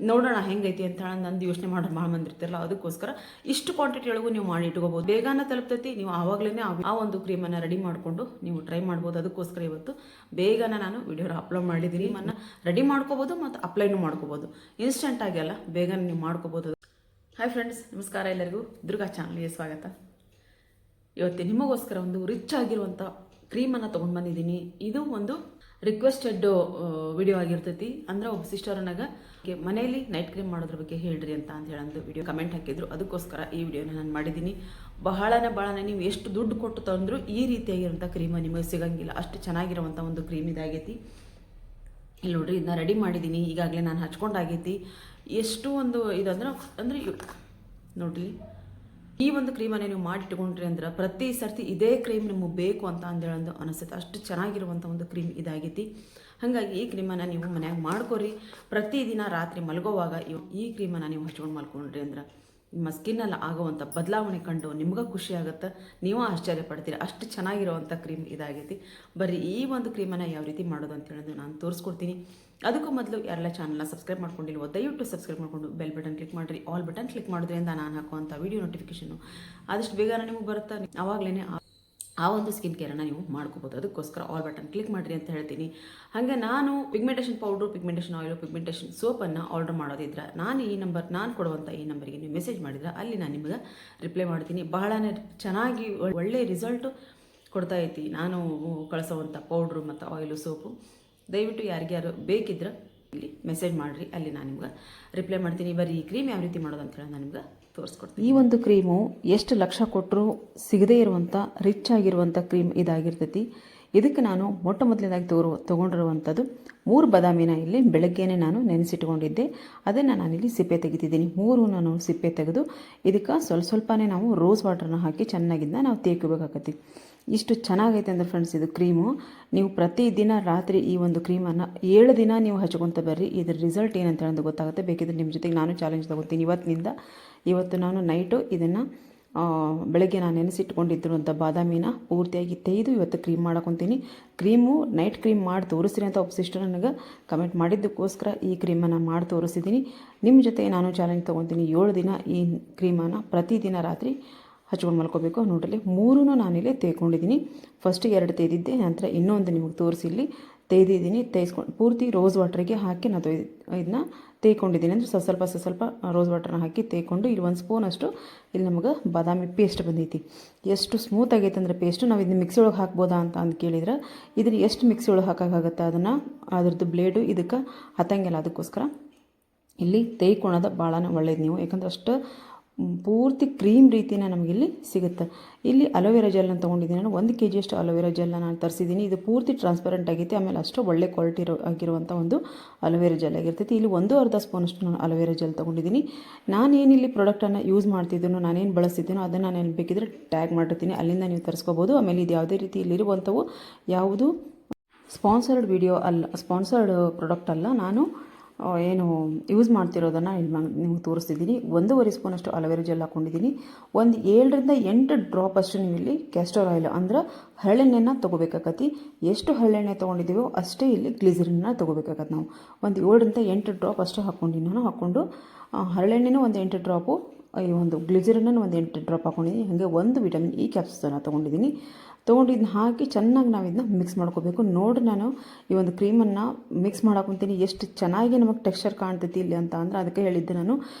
ನೋಡೋಣ ಹೆಂಗೈತಿ ಅಂತ ಹೇಳಿ ನಂದು ಯೋಚನೆ ಮಾಡೋದು ಭಾಳ ಬಂದಿರ್ತಿರಲ್ಲ, ಅದಕ್ಕೋಸ್ಕರ ಇಷ್ಟು ಕ್ವಾಂಟಿಟಿ ಒಳಗೂ ನೀವು ಮಾಡಿ ಇಟ್ಕೋಬೋದು. ಬೇಗನೆ ತಲುಪ್ತೈತಿ. ನೀವು ಆವಾಗಲೇ ಆ ಒಂದು ಕ್ರೀಮನ್ನು ರೆಡಿ ಮಾಡಿಕೊಂಡು ನೀವು ಟ್ರೈ ಮಾಡ್ಬೋದು. ಅದಕ್ಕೋಸ್ಕರ ಇವತ್ತು ಬೇಗನೆ ನಾನು ವಿಡಿಯೋನ ಅಪ್ಲೋಡ್ ಮಾಡಿದ್ದೀನಿ. ನಿಮ್ಮನ್ನು ರೆಡಿ ಮಾಡ್ಕೋಬೋದು ಮತ್ತು ಅಪ್ಲೈನೂ ಮಾಡ್ಕೋಬೋದು. ಇನ್ಸ್ಟೆಂಟ್ ಆಗಿ ಅಲ್ಲ, ಬೇಗನೆ ನೀವು ಮಾಡ್ಕೋಬೋದು. ಹಾಯ್ ಫ್ರೆಂಡ್ಸ್, ನಮಸ್ಕಾರ. ಎಲ್ಲರಿಗೂ ದುರ್ಗಾ ಚಾನಲ್ಗೆ ಸ್ವಾಗತ. ಇವತ್ತು ನಿಮಗೋಸ್ಕರ ಒಂದು ರಿಚ್ ಆಗಿರುವಂಥ ಕ್ರೀಮನ್ನು ತೊಗೊಂಡು ಬಂದಿದ್ದೀನಿ. ಇದು ಒಂದು ರಿಕ್ವೆಸ್ಟೆಡ್ ವಿಡಿಯೋ ಆಗಿರ್ತೈತಿ. ಅಂದ್ರೆ ಒಬ್ಬ ಸಿಸ್ಟರ್ ನನಗೆ ಮನೆಯಲ್ಲಿ ನೈಟ್ ಕ್ರೀಮ್ ಮಾಡೋದ್ರ ಬಗ್ಗೆ ಹೇಳ್ರಿ ಅಂತ ಹೇಳಂದು ವಿಡಿಯೋ ಕಮೆಂಟ್ ಹಾಕಿದ್ರು. ಅದಕ್ಕೋಸ್ಕರ ಈ ವಿಡಿಯೋನ ನಾನು ಮಾಡಿದ್ದೀನಿ. ಬಹಳನೇ ನೀವು ಎಷ್ಟು ದುಡ್ಡು ಕೊಟ್ಟು ತಂದರೂ ಈ ರೀತಿಯಾಗಿರುವಂಥ ಕ್ರೀಮ್ ನಿಮಗೆ ಸಿಗಂಗಿಲ್ಲ. ಅಷ್ಟು ಚೆನ್ನಾಗಿರುವಂಥ ಒಂದು ಕ್ರೀಮ್ ಇದಾಗೈತಿ. ಇಲ್ಲಿ ನೋಡ್ರಿ, ಇದನ್ನ ರೆಡಿ ಮಾಡಿದ್ದೀನಿ. ಈಗಾಗಲೇ ನಾನು ಹಚ್ಕೊಂಡಾಗೈತಿ. ಎಷ್ಟು ಒಂದು ಅಂದರೆ ನೋಡ್ರಿ, ಈ ಒಂದು ಕ್ರೀಮನ್ನು ನೀವು ಮಾಡಿಟ್ಕೊಂಡ್ರಿ ಅಂದ್ರೆ ಪ್ರತಿ ಸರ್ತಿ ಇದೇ ಕ್ರೀಮ್ ನಿಮಗೆ ಬೇಕು ಅಂತ ಹೇಳಂದು ಅನಿಸುತ್ತೆ. ಅಷ್ಟು ಚೆನ್ನಾಗಿರುವಂಥ ಒಂದು ಕ್ರೀಮ್ ಇದಾಗೈತಿ. ಹಾಗಾಗಿ ಈ ಕ್ರೀಮನ್ನು ನೀವು ಮನ್ಯಾಗ ಮಾಡ್ಕೊರಿ. ಪ್ರತಿದಿನ ರಾತ್ರಿ ಮಲಗೋವಾಗ ಈ ಕ್ರೀಮನ್ನು ನೀವು ಹಚ್ಕೊಂಡು ಮಲ್ಕೊಂಡ್ರಿ ಅಂದ್ರೆ ನಿಮ್ಮ ಸ್ಕಿನ್ನಲ್ಲಿ ಆಗುವಂಥ ಬದಲಾವಣೆ ಕಂಡು ನಿಮ್ಗೆ ಖುಷಿ ಆಗುತ್ತೆ. ನೀವು ಆಶ್ಚರ್ಯ ಪಡ್ತೀರಿ. ಅಷ್ಟು ಚೆನ್ನಾಗಿರುವಂಥ ಕ್ರೀಮ್ ಇದಾಗೈತಿ. ಬರೀ ಈ ಒಂದು ಕ್ರೀಮನ್ನು ಯಾವ ರೀತಿ ಮಾಡೋದು ಅಂತ ಹೇಳೋದು ನಾನು ತೋರಿಸ್ಕೊಡ್ತೀನಿ. ಅದಕ್ಕೂ ಮೊದಲು ಯಾರೆಲ್ಲ ಚಾನಲ್ನ ಸಬ್ಸ್ಕ್ರೈಬ್ ಮಾಡ್ಕೊಂಡಿಲ್ವೋ ದಯವಿಟ್ಟು ಸಬ್ಸ್ಕ್ರೈಬ್ ಮಾಡಿಕೊಂಡು ಬೆಲ್ ಬಟನ್ ಕ್ಲಿಕ್ ಮಾಡಿರಿ. ಆಲ್ ಬಟನ್ ಕ್ಲಿಕ್ ಮಾಡೋದ್ರಿಂದ ನಾನು ಹಾಕುವಂಥ ವಿಡಿಯೋ ನೋಟಿಫಿಕೇಷನು ಆದಷ್ಟು ಬೇಗನೆ ನಿಮಗೆ ಬರುತ್ತೆ. ಆವಾಗಲೇ ಆ ಒಂದು ಸ್ಕಿನ್ ಕೇರನ್ನು ನೀವು ಮಾಡ್ಕೋಬೋದು. ಅದಕ್ಕೋಸ್ಕರ ಆಲ್ ಬಟನ್ ಕ್ಲಿಕ್ ಮಾಡಿರಿ ಅಂತ ಹೇಳ್ತೀನಿ. ಹಾಗೆ ನಾನು pigmentation powder, pigmentation oil, pigmentation ಸೋಪನ್ನು ಆರ್ಡರ್ ಮಾಡೋದಿದ್ರೆ ನಾನು ಕೊಡುವಂಥ ಈ ನಂಬರಿಗೆ ನೀವು ಮೆಸೇಜ್ ಮಾಡಿದ್ರೆ ಅಲ್ಲಿ ನಾನು ನಿಮಗೆ ರಿಪ್ಲೈ ಮಾಡ್ತೀನಿ. ಬಹಳನೇ ಚೆನ್ನಾಗಿ ಒಳ್ಳೆಯ ರಿಸಲ್ಟು ಕೊಡ್ತಾ ಐತಿ ನಾನು ಕಳಿಸೋವಂಥ ಪೌಡ್ರು ಮತ್ತು ಆಯಿಲು, ಸೋಪು. ದಯವಿಟ್ಟು ಯಾರಿಗ್ಯಾರು ಬೇಕಿದ್ರೆ ಇಲ್ಲಿ ಮೆಸೇಜ್ ಮಾಡಿರಿ, ಅಲ್ಲಿ ನಾನು ನಿಮ್ಗೆ ರಿಪ್ಲೈ ಮಾಡ್ತೀನಿ. ಬರೀ ಈ ಕ್ರೀಮ್ ಯಾವ ರೀತಿ ಮಾಡೋದು ಅಂತ ಹೇಳಿ ನಾನು ನಿಮ್ಗೆ ತೋರಿಸ್ಕೊಡ್ತೀನಿ. ಈ ಒಂದು ಕ್ರೀಮು ಎಷ್ಟು ಲಕ್ಷ ಕೊಟ್ಟರು ಸಿಗದೇ ಇರುವಂಥ ರಿಚ್ ಆಗಿರುವಂಥ ಕ್ರೀಮ್ ಇದಾಗಿರ್ತೈತಿ. ಇದಕ್ಕೆ ನಾನು ಮೊದಲನೇದಾಗಿ ತೊಗೊಂಡಿರುವಂಥದ್ದು 3 ಬಾದಾಮಿನ ಇಲ್ಲಿ ಬೆಳಗ್ಗೆನೇ ನಾನು ನೆನೆಸಿಟ್ಕೊಂಡಿದ್ದೆ. ಅದನ್ನು ನಾನಿಲ್ಲಿ ಸಿಪ್ಪೆ ತೆಗಿತಿದ್ದೀನಿ. 3 ನಾನು ಸಿಪ್ಪೆ ತೆಗೆದು ಇದಕ್ಕೆ ಸ್ವಲ್ಪನೇ ನಾವು ರೋಸ್ ವಾಟರ್ನ ಹಾಕಿ ಚೆನ್ನಾಗಿದ್ದನ್ನ ನಾವು ತೇಕೋಬೇಕಾಗತ್ತೆ. ಇಷ್ಟು ಚೆನ್ನಾಗೈತೆ ಅಂದರೆ ಫ್ರೆಂಡ್ಸ್, ಇದು ಕ್ರೀಮು ನೀವು ಪ್ರತಿದಿನ ರಾತ್ರಿ ಈ ಒಂದು ಕ್ರೀಮನ್ನು 7 ದಿನ ನೀವು ಹಚ್ಕೊತ ಬರ್ರಿ. ಇದ್ರ ರಿಸಲ್ಟ್ ಏನಂತ ಹೇಳೋದು ಗೊತ್ತಾಗುತ್ತೆ. ಬೇಕಿದ್ರೆ ನಿಮ್ಮ ಜೊತೆಗೆ ನಾನು ಚಾಲೆಂಜ್ ತೊಗೊತೀನಿ. ಇವತ್ತು ನಾನು ನೈಟು ಇದನ್ನು ಬೆಳಗ್ಗೆ ನಾನು ನೆನೆಸಿಟ್ಕೊಂಡಿದ್ದಿರುವಂಥ ಬಾದಾಮಿನ ಪೂರ್ತಿಯಾಗಿ ತೆಗೆದು ಇವತ್ತು ಕ್ರೀಮ್ ಮಾಡೋಕೊತೀನಿ. ಕ್ರೀಮು ನೈಟ್ ಕ್ರೀಮ್ ಮಾಡಿ ತೋರಿಸ್ತೀನಿ ಅಂತ ಒಬ್ಬ ಸಿಸ್ಟರ್ ನನಗೆ ಕಮೆಂಟ್ ಮಾಡಿದ್ದಕ್ಕೋಸ್ಕರ ಈ ಕ್ರೀಮನ್ನು ಮಾಡಿ ತೋರಿಸಿದ್ದೀನಿ. ನಿಮ್ಮ ಜೊತೆ ನಾನು ಚಾಲೆಂಜ್ ತೊಗೊತೀನಿ. 7 ದಿನ ಈ ಕ್ರೀಮನ್ನು ಪ್ರತಿದಿನ ರಾತ್ರಿ ಹಚ್ಕೊಂಡು ಮಲ್ಕೋಬೇಕು. ನೋಡ್ರಿ, 3 ನಾನಿಲ್ಲಿ ತೇಕೊಂಡಿದ್ದೀನಿ. ಫಸ್ಟ್ 2 ತೆಗೆದಿದ್ದೆ, ನಂತರ ಇನ್ನೊಂದು ನಿಮಗೆ ತೋರಿಸಿ ಇಲ್ಲಿ ತೆಗೆದಿದ್ದೀನಿ. ತೆಗೆಸ್ಕೊಂಡು ಪೂರ್ತಿ ರೋಸ್ ವಾಟ್ರಿಗೆ ಹಾಕಿ ನಾನು ಇದನ್ನ ತೇಕೊಂಡಿದ್ದೀನಿ. ಅಂದರೆ ಸ್ವಲ್ಪ ರೋಸ್ ವಾಟರ್ನ ಹಾಕಿ ತೇಕೊಂಡು ಇಲ್ಲಿ 1 ಸ್ಪೂನಷ್ಟು ಇಲ್ಲಿ ನಮಗೆ ಬಾದಾಮಿ ಪೇಸ್ಟ್ ಬಂದೈತಿ. ಎಷ್ಟು ಸ್ಮೂತ್ ಆಗೈತೆ ಅಂದರೆ ಪೇಸ್ಟು. ನಾವು ಇದನ್ನ ಮಿಕ್ಸಿ ಒಳಗೆ ಹಾಕ್ಬೋದಾ ಅಂತ ಕೇಳಿದ್ರೆ ಇದನ್ನು ಎಷ್ಟು ಮಿಕ್ಸಿ ಒಳಗೆ ಹಾಕೋಕ್ಕಾಗತ್ತೆ, ಅದ್ರದ್ದು ಬ್ಲೇಡು ಇದಕ್ಕೆ ಹತ್ತಂಗಿಲ್ಲ. ಅದಕ್ಕೋಸ್ಕರ ಇಲ್ಲಿ ತೇಯ್ಕೊಳೋದು ಭಾಳನೇ ಒಳ್ಳೇದು ನೀವು, ಯಾಕಂದ್ರೆ ಅಷ್ಟು ಪೂರ್ತಿ ಕ್ರೀಮ್ ರೀತಿನ ನಮಗಿಲ್ಲಿ ಸಿಗುತ್ತೆ. ಇಲ್ಲಿ ಅಲೋವೆರಾ ಜೆಲ್ನ ತೊಗೊಂಡಿದ್ದೀನಿ. ನಾನು 1 kg ಅಷ್ಟು ಅಲೋವೆರಾ ಜೆಲ್ನ ನಾನು ತರಿಸಿದ್ದೀನಿ. ಇದು ಪೂರ್ತಿ ಟ್ರಾನ್ಸ್ಪರೆಂಟ್ ಆಗೈತೆ. ಆಮೇಲೆ ಅಷ್ಟು ಒಳ್ಳೆ ಕ್ವಾಲಿಟಿ ಆಗಿರುವಂಥ ಒಂದು ಅಲೋವೆರಾ ಜೆಲ್ ಆಗಿರ್ತೈತಿ. ಇಲ್ಲಿ 1/2 ಸ್ಪೂನಷ್ಟು ನಾನು ಅಲೋವೆರಾ ಜೆಲ್ ತೊಗೊಂಡಿದ್ದೀನಿ. ನಾನೇನಿಲ್ಲಿ ಪ್ರಾಡಕ್ಟನ್ನು ಯೂಸ್ ಮಾಡ್ತಿದ್ದೀನೋ, ನಾನೇನು ಬಳಸ್ತಿದ್ದೀನೋ ಅದನ್ನು ನಾನು ಬೇಕಿದ್ರೆ ಟ್ಯಾಗ್ ಮಾಡಿರ್ತೀನಿ, ಅಲ್ಲಿಂದ ನೀವು ತರಿಸ್ಕೋಬೋದು. ಆಮೇಲೆ ಇದು ಯಾವುದೇ ರೀತಿ ಇಲ್ಲಿರುವಂಥವು ಯಾವುದು ಸ್ಪಾನ್ಸರ್ಡ್ ವಿಡಿಯೋ ಅಲ್ಲ, ಸ್ಪಾನ್ಸರ್ಡ್ ಪ್ರಾಡಕ್ಟ್ ಅಲ್ಲ. ನಾನು ಏನು ಯೂಸ್ ಮಾಡ್ತಿರೋದನ್ನು ಇಲ್ಲಿ ನಿಮ್ಗೆ ತೋರಿಸ್ತಿದ್ದೀನಿ. 1.5 ಸ್ಪೂನಷ್ಟು ಅಲೋವೆರಾ ಜೆಲ್ ಹಾಕ್ಕೊಂಡಿದ್ದೀನಿ. 7 ರಿಂದ 8 ಡ್ರಾಪ್ ಅಷ್ಟು ನೀವು ಇಲ್ಲಿ ಕ್ಯಾಸ್ಟರ್ ಆಯಿಲ್ ಅಂದ್ರೆ ಹರಳೆಣ್ಣೆನ ತೊಗೋಬೇಕಾಗತ್ತೆ. ಎಷ್ಟು ಹರಳೆಣ್ಣೆ ತೊಗೊಂಡಿದ್ದೀವೋ ಅಷ್ಟೇ ಇಲ್ಲಿ ಗ್ಲಿಸರಿನ್ನ ತೊಗೋಬೇಕಾಗತ್ತೆ. ನಾವು 7 ರಿಂದ 8 ಡ್ರಾಪ್ ಅಷ್ಟು ಹಾಕ್ಕೊಂಡು ಹರಳೆಣ್ಣೆನೂ 8 ಡ್ರಾಪು, ಈ ಒಂದು ಗ್ಲಿಸರಿನೂ 8 ಡ್ರಾಪ್ ಹಾಕ್ಕೊಂಡಿದ್ದೀನಿ. ಹಾಗೆ 1 ವಿಟಮಿನ್ ಇ ಕ್ಯಾಪ್ಸೂಲನ್ನು ತೊಗೊಂಡಿದ್ದೀನಿ. ಇದನ್ನ ಹಾಕಿ ಚೆನ್ನಾಗಿ ನಾವು ಇದನ್ನ ಮಿಕ್ಸ್ ಮಾಡ್ಕೋಬೇಕು. ನೋಡಿ, ನಾನು ಈ ಒಂದು ಕ್ರೀಮನ್ನು ಮಿಕ್ಸ್ ಮಾಡೋಕೊಂತೀನಿ. ಎಷ್ಟು ಚೆನ್ನಾಗಿ ನಮಗೆ ಟೆಕ್ಸ್ಚರ್ ಕಾಣ್ತೈತಿ ಇಲ್ಲಿ ಅಂತ ಅಂದರೆ ಅದಕ್ಕೆ ಹೇಳಿದ್ದೆ ನಾನು,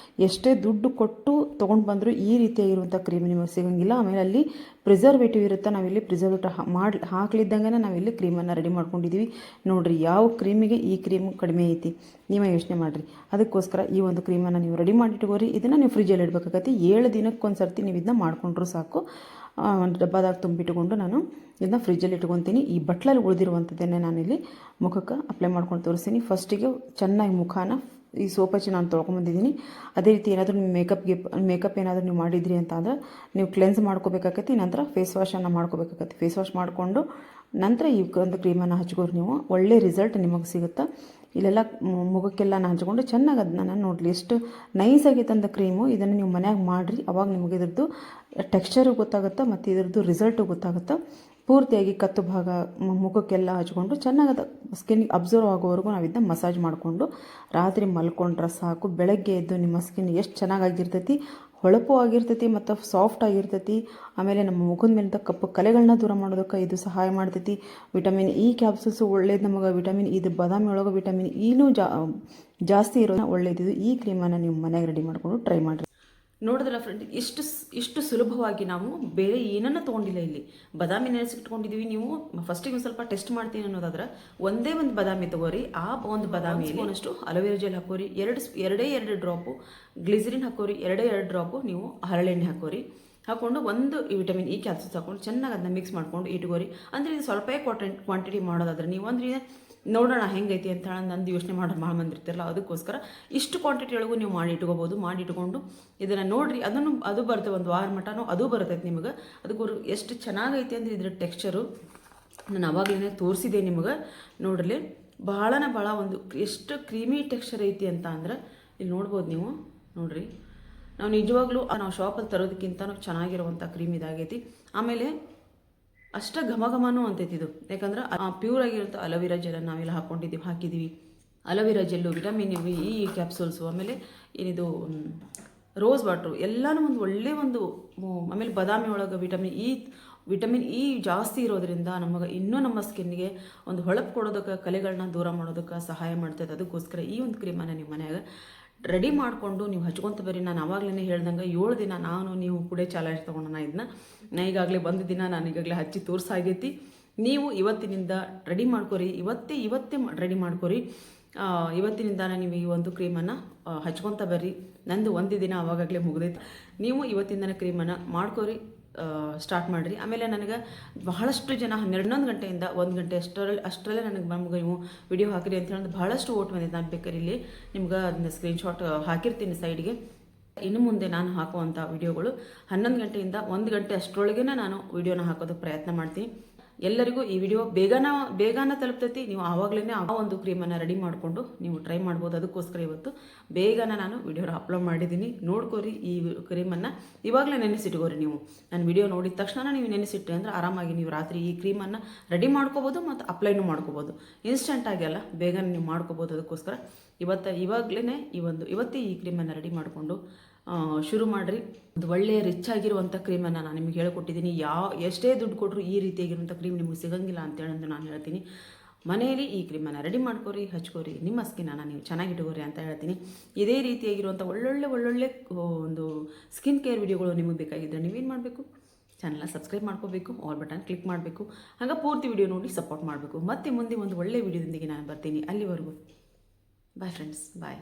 ಎಷ್ಟೇ ದುಡ್ಡು ಕೊಟ್ಟು ತೊಗೊಂಡು ಬಂದರೂ ಈ ರೀತಿಯಾಗಿರುವಂಥ ಕ್ರೀಮ್ ನಿಮಗೆ ಸಿಗೋಂಗಿಲ್ಲ. ಆಮೇಲೆ ಅಲ್ಲಿ ಪ್ರಿಸರ್ವೇಟಿವ್ ಇರುತ್ತೆ. ನಾವಿಲ್ಲಿ ಪ್ರಿಸರ್ವೇಟಿವ್ ಹಾಕ್ಲಿದ್ದಂಗೆ ನಾವಿಲ್ಲಿ ಕ್ರೀಮನ್ನು ರೆಡಿ ಮಾಡ್ಕೊಂಡಿದ್ದೀವಿ. ನೋಡಿರಿ, ಯಾವ ಕ್ರೀಮಿಗೆ ಈ ಕ್ರೀಮ್ ಕಡಿಮೆ ಐತಿ ನೀವೇ ಯೋಚನೆ ಮಾಡಿರಿ. ಅದಕ್ಕೋಸ್ಕರ ಈ ಒಂದು ಕ್ರೀಮನ್ನು ನೀವು ರೆಡಿ ಮಾಡಿಟ್ಕೋರಿ. ಇದನ್ನು ನೀವು ಫ್ರಿಜ್ಜಲ್ಲಿ ಇಡಬೇಕಾಗತ್ತೆ. 7 ದಿನಕ್ಕೊಂದು ಸರ್ತಿ ನೀವು ಇದನ್ನ ಮಾಡ್ಕೊಂಡ್ರೂ ಸಾಕು. ಒಂದು ಡಬ್ಬದಾಗ ತುಂಬಿಟ್ಟುಕೊಂಡು ನಾನು ಇದನ್ನ ಫ್ರಿಜ್ಜಲ್ಲಿ ಇಟ್ಕೊತೀನಿ. ಈ ಬಟ್ಲಲ್ಲಿ ಉಳಿದಿರುವಂಥದ್ದನ್ನೇ ನಾನಿಲ್ಲಿ ಮುಖಕ್ಕೆ ಅಪ್ಲೈ ಮಾಡ್ಕೊಂಡು ತೋರಿಸ್ತೀನಿ. ಫಸ್ಟಿಗೆ ಚೆನ್ನಾಗಿ ಮುಖನ ಈ ಸೋಪ್ ಹಚ್ಚಿ ನಾನು ತೊಳ್ಕೊಂಬಂದಿದ್ದೀನಿ. ಅದೇ ರೀತಿ ಏನಾದರೂ ನೀವು ಮೇಕಪ್ ಏನಾದರೂ ನೀವು ಮಾಡಿದ್ರಿ ಅಂತ ಅಂದರೆ ನೀವು ಕ್ಲೆನ್ಸ್ ಮಾಡ್ಕೋಬೇಕಾಗತ್ತೆ. ನಂತರ ಫೇಸ್ ವಾಶನ್ನು ಮಾಡ್ಕೋಬೇಕಾಗತ್ತೆ. ಫೇಸ್ ವಾಶ್ ಮಾಡಿಕೊಂಡು ನಂತರ ಈ ಒಂದು ಕ್ರೀಮನ್ನು ಹಚ್ಕೋರು ನೀವು ಒಳ್ಳೆ ರಿಸಲ್ಟ್ ನಿಮಗೆ ಸಿಗುತ್ತೆ. ಇಲ್ಲೆಲ್ಲ ಮುಖಕ್ಕೆಲ್ಲ ಹಚ್ಕೊಂಡು ಚೆನ್ನಾಗಿ ಅದನ್ನ ನಾನು ನೋಡಲಿ ಎಷ್ಟು ನೈಸ್ ಆಗೈತೆ ಅಂತ ಕ್ರೀಮು. ಇದನ್ನು ನೀವು ಮನ್ಯಾಗ ಮಾಡಿರಿ, ಅವಾಗ ನಿಮಗೆ ಇದ್ರದ್ದು ಟೆಕ್ಸ್ಚರು ಗೊತ್ತಾಗುತ್ತೆ ಮತ್ತು ಇದ್ರದ್ದು ರಿಸಲ್ಟು ಗೊತ್ತಾಗುತ್ತೆ. ಪೂರ್ತಿಯಾಗಿ ಕತ್ತು ಭಾಗ ಮುಖಕ್ಕೆಲ್ಲ ಹಚ್ಕೊಂಡು ಚೆನ್ನಾಗಿ ಅದು ಸ್ಕಿನ್ಗೆ ಅಬ್ಸರ್ವ್ ಆಗೋವರೆಗೂ ನಾವು ಇದನ್ನ ಮಸಾಜ್ ಮಾಡಿಕೊಂಡು ರಾತ್ರಿ ಮಲ್ಕೊಂಡ್ರೆ ಸಾಕು. ಬೆಳಗ್ಗೆ ಎದ್ದು ನಿಮ್ಮ ಸ್ಕಿನ್ ಎಷ್ಟು ಚೆನ್ನಾಗಾಗಿರ್ತೈತಿ, ಹೊಳಪು ಆಗಿರ್ತೈತಿ ಮತ್ತು ಸಾಫ್ಟ್ ಆಗಿರ್ತೈತಿ. ಆಮೇಲೆ ನಮ್ಮ ಮುಖದ ಮೇಲಿಂದ ಕಪ್ಪು ಕಲೆಗಳನ್ನ ದೂರ ಮಾಡೋದಕ್ಕೆ ಇದು ಸಹಾಯ ಮಾಡ್ತೈತಿ. ವಿಟಮಿನ್ ಇ ಕ್ಯಾಪ್ಸೂಲ್ಸು ಒಳ್ಳೇದು ನಮಗೆ. ವಿಟಮಿನ್ ಇದು ಬಾದಾಮಿ ಒಳಗೆ ವಿಟಮಿನ್ ಇನೂ ಜಾಸ್ತಿ ಇರೋದು ಒಳ್ಳೇದಿದು. ಈ ಕ್ರೀಮನ್ನು ನೀವು ಮನೆಗೆ ರೆಡಿ ಮಾಡಿಕೊಂಡು ಟ್ರೈ ಮಾಡಿರಿ. ನೋಡಿದ್ರಲ್ಲ ಫ್ರೆಂಡ್, ಇಷ್ಟು ಸುಲಭವಾಗಿ ನಾವು ಬೇರೆ ಏನನ್ನು ತೊಗೊಂಡಿಲ್ಲ. ಇಲ್ಲಿ ಬಾದಾಮಿ ನೆನೆಸಿಟ್ಕೊಂಡಿದ್ದೀವಿ. ನೀವು ಫಸ್ಟಿಗೆ ಒಂದು ಸ್ವಲ್ಪ ಟೆಸ್ಟ್ ಮಾಡ್ತೀನಿ ಅನ್ನೋದಾದ್ರೆ ಒಂದೇ ಒಂದು ಬಾದಾಮಿ ತೊಗೋರಿ. ಆ ಒಂದು ಬಾದಾಮಿಯಲ್ಲಿ ಒಂದಷ್ಟು ಅಲೋವೆರಾ ಜೆಲ್ ಹಾಕೋರಿ, ಎರಡೇ ಡ್ರಾಪು ಗ್ಲಿಸರಿನ್ ಹಾಕೋರಿ, ಎರಡೇ ಡ್ರಾಪು ನೀವು ಹರಳೆಣ್ಣೆ ಹಾಕೋರಿ. ಹಾಕ್ಕೊಂಡು ಒಂದು ವಿಟಮಿನ್ ಇ ಕ್ಯಾಪ್ಸೂಲ್ಸ್ ಹಾಕೊಂಡು ಚೆನ್ನಾಗಿ ಅದನ್ನ ಮಿಕ್ಸ್ ಮಾಡ್ಕೊಂಡು ಇಟ್ಕೋರಿ. ಅಂದರೆ ಇದು ಸ್ವಲ್ಪ ಕ್ವಾಂಟಿಟಿ ಮಾಡೋದಾದ್ರೆ ನೀವು ಅಂದರೆ ನೋಡೋಣ ಹೆಂಗೈತಿ ಅಂತ ಹೇಳಿ ನಂದು ಯೋಚನೆ ಮಾಡೋದು ಭಾಳ ಮಂದಿ ಇರ್ತಿರಲ್ಲ, ಅದಕ್ಕೋಸ್ಕರ ಇಷ್ಟು ಕ್ವಾಂಟಿಟಿ ಒಳಗೂ ನೀವು ಮಾಡಿ ಇಟ್ಕೋಬೋದು. ಮಾಡಿ ಇಟ್ಕೊಂಡು ಇದನ್ನು ನೋಡಿರಿ, ಅದು ಬರುತ್ತೆ ಒಂದು ವಾರ ಮಟನೂ ಅದು ಬರ್ತೈತೆ ನಿಮಗೆ. ಅದಕ್ಕೂ ಎಷ್ಟು ಚೆನ್ನಾಗೈತಿ ಅಂದರೆ ಇದ್ರ ಟೆಕ್ಸ್ಚರು ನಾನು ಅವಾಗಲೇ ತೋರಿಸಿದೆ ನಿಮಗೆ. ನೋಡ್ರಿ ಭಾಳ ಒಂದು ಎಷ್ಟು ಕ್ರೀಮಿ ಟೆಕ್ಸ್ಚರ್ ಐತಿ ಅಂತ ಅಂದ್ರೆ ಇಲ್ಲಿ ನೋಡ್ಬೋದು ನೀವು. ನೋಡಿರಿ, ನಾವು ನಿಜವಾಗ್ಲೂ ನಾವು ಶಾಪಲ್ಲಿ ತರೋದಕ್ಕಿಂತ ಚೆನ್ನಾಗಿರುವಂಥ ಕ್ರೀಮ್ ಇದಾಗೈತಿ. ಆಮೇಲೆ ಅಷ್ಟ ಘಮಘಮನೂ ಅಂತೈತಿ ಇದು. ಯಾಕಂದ್ರೆ ಪ್ಯೂರ್ ಆಗಿರುವಂಥ ಅಲೋವೆರಾ ಜೆಲ್ಲನ್ನು ನಾವೆಲ್ಲ ಹಾಕಿದ್ದೀವಿ. Aloe vera gel, vitamin E capsules, ಆಮೇಲೆ ಏನಿದು ರೋಸ್ ವಾಟ್ರು ಎಲ್ಲನೂ ಆಮೇಲೆ ಬಾದಾಮಿ ಒಳಗೆ ವಿಟಮಿನ್ ಇ ಜಾಸ್ತಿ ಇರೋದ್ರಿಂದ ನಮಗೆ ಇನ್ನೂ ನಮ್ಮ ಸ್ಕಿನ್ಗೆ ಒಂದು ಹೊಳಪು ಕೊಡೋದಕ್ಕೆ, ಕಲೆಗಳನ್ನ ದೂರ ಮಾಡೋದಕ್ಕೆ ಸಹಾಯ ಮಾಡ್ತೈತೆ. ಅದಕ್ಕೋಸ್ಕರ ಈ ಒಂದು ಕ್ರೀಮನ್ನು ನೀವು ಮನ್ಯಾಗ ರೆಡಿ ಮಾಡಿಕೊಂಡು ನೀವು ಹಚ್ಕೊತ ಬರ್ರಿ. ನಾನು ಆವಾಗಲೇ ಹೇಳ್ದಂಗೆ 7 ದಿನ ನೀವು ಕೂಡ ಚಾಲೆಂಜ್ ತೊಗೊಂಡು ನಾ ಈಗಾಗಲೇ ಒಂದು ದಿನ ನಾನು ಈಗಾಗಲೇ ಹಚ್ಚಿ ತೋರಿಸಾಗೈತಿ. ನೀವು ಇವತ್ತಿನಿಂದ ರೆಡಿ ಮಾಡ್ಕೊರಿ. ಇವತ್ತೇ ರೆಡಿ ಮಾಡ್ಕೊರಿ. ಇವತ್ತಿನಿಂದ ನೀವು ಈ ಒಂದು ಕ್ರೀಮನ್ನು ಹಚ್ಕೊತ ಬರ್ರಿ. ನಂದು ಒಂದು ದಿನ ಆವಾಗಲೇ ಮುಗಿದೈತಿ. ನೀವು ಇವತ್ತಿಂದನೇ ಕ್ರೀಮನ್ನು ಮಾಡ್ಕೊರಿ, ಸ್ಟಾರ್ಟ್ ಮಾಡಿರಿ. ಆಮೇಲೆ ನನಗೆ ಬಹಳಷ್ಟು ಜನ 11 ಗಂಟೆಯಿಂದ 1 ಗಂಟೆ ಅಷ್ಟರಲ್ಲೇ ನಮಗೆ ನೀವು ವಿಡಿಯೋ ಹಾಕಿರಿ ಅಂತ ಹೇಳಿದ್ರೆ ಬಹಳಷ್ಟು ಓಟ್ ಬಂದಿದೆ. ನಾನು ಬೇಕಾದ್ರೆ ಇಲ್ಲಿ ನಿಮ್ಗೆ ಅದನ್ನ ಸ್ಕ್ರೀನ್ಶಾಟ್ ಹಾಕಿರ್ತೀನಿ ಸೈಡ್ಗೆ. ಇನ್ನು ಮುಂದೆ ನಾನು ಹಾಕುವಂಥ ವಿಡಿಯೋಗಳು 11 ಗಂಟೆಯಿಂದ 1 ಗಂಟೆ ಅಷ್ಟರೊಳಗೆ ನಾನು ವಿಡಿಯೋನ ಹಾಕೋದಕ್ಕೆ ಪ್ರಯತ್ನ ಮಾಡ್ತೀನಿ. ಎಲ್ಲರಿಗೂ ಈ ವಿಡಿಯೋ ಬೇಗನ ತಲುಪ್ತೈತಿ. ನೀವು ಆವಾಗಲೇ ಆ ಒಂದು ಕ್ರೀಮನ್ನು ರೆಡಿ ಮಾಡಿಕೊಂಡು ನೀವು ಟ್ರೈ ಮಾಡ್ಬೋದು. ಅದಕ್ಕೋಸ್ಕರ ಇವತ್ತು ಬೇಗನ ನಾನು ವಿಡಿಯೋನ ಅಪ್ಲೋಡ್ ಮಾಡಿದ್ದೀನಿ. ನೋಡ್ಕೋರಿ, ಈ ಕ್ರೀಮನ್ನು ಇವಾಗಲೇ ನೆನೆಸಿಟ್ಕೋರಿ. ನೀವು ನನ್ನ ವಿಡಿಯೋ ನೋಡಿದ ತಕ್ಷಣ ನೀವು ನೆನೆಸಿಟ್ರಿ ಅಂದರೆ ಆರಾಮಾಗಿ ನೀವು ರಾತ್ರಿ ಈ ಕ್ರೀಮನ್ನು ರೆಡಿ ಮಾಡ್ಕೋಬೋದು ಮತ್ತು ಅಪ್ಲೈನೂ ಮಾಡ್ಕೋಬೋದು. ಇನ್ಸ್ಟೆಂಟಾಗಿ ಅಲ್ಲ, ಬೇಗನೆ ನೀವು ಮಾಡ್ಕೋಬೋದು. ಅದಕ್ಕೋಸ್ಕರ ಇವಾಗಲೇ ಇವತ್ತೇ ಈ ಕ್ರೀಮನ್ನು ರೆಡಿ ಮಾಡಿಕೊಂಡು ಶುರು ಮಾಡಿರಿ. ಒಂದು ಒಳ್ಳೆಯ ರಿಚ್ ಆಗಿರುವಂಥ ಕ್ರೀಮನ್ನು ನಾನು ನಿಮಗೆ ಹೇಳಿಕೊಟ್ಟಿದ್ದೀನಿ. ಎಷ್ಟೇ ದುಡ್ಡು ಕೊಟ್ಟರು ಈ ರೀತಿಯಾಗಿರುವಂಥ ಕ್ರೀಮ್ ನಿಮಗೆ ಸಿಗೋಂಗಿಲ್ಲ ಅಂತೇಳಿ ನಾನು ಹೇಳ್ತೀನಿ. ಮನೆಯಲ್ಲಿ ಈ ಕ್ರೀಮನ್ನು ರೆಡಿ ಮಾಡ್ಕೋರಿ, ಹಚ್ಕೋರಿ, ನಿಮ್ಮ ಸ್ಕಿನ್ನನ್ನು ನೀವು ಚೆನ್ನಾಗಿಟ್ಕೋರಿ ಅಂತ ಹೇಳ್ತೀನಿ. ಇದೇ ರೀತಿಯಾಗಿರುವಂಥ ಒಳ್ಳೊಳ್ಳೆ ಒಂದು ಸ್ಕಿನ್ ಕೇರ್ ವಿಡಿಯೋಗಳು ನಿಮಗೆ ಬೇಕಾಗಿದ್ದರೆ ನೀವೇನು ಮಾಡಬೇಕು, ಚಾನಲ್ನ ಸಬ್ಸ್ಕ್ರೈಬ್ ಮಾಡ್ಕೋಬೇಕು, ಆಲ್ ಬಟನ್ ಕ್ಲಿಕ್ ಮಾಡಬೇಕು. ಹಾಗೆ ಪೂರ್ತಿ ವಿಡಿಯೋ ನೋಡಿ ಸಪೋರ್ಟ್ ಮಾಡಬೇಕು. ಮತ್ತೆ ಮುಂದೆ ಒಂದು ಒಳ್ಳೆಯ ವಿಡಿಯೋದೊಂದಿಗೆ ನಾನು ಬರ್ತೀನಿ. ಅಲ್ಲಿವರೆಗೂ ಬಾಯ್ ಫ್ರೆಂಡ್ಸ್, ಬಾಯ್.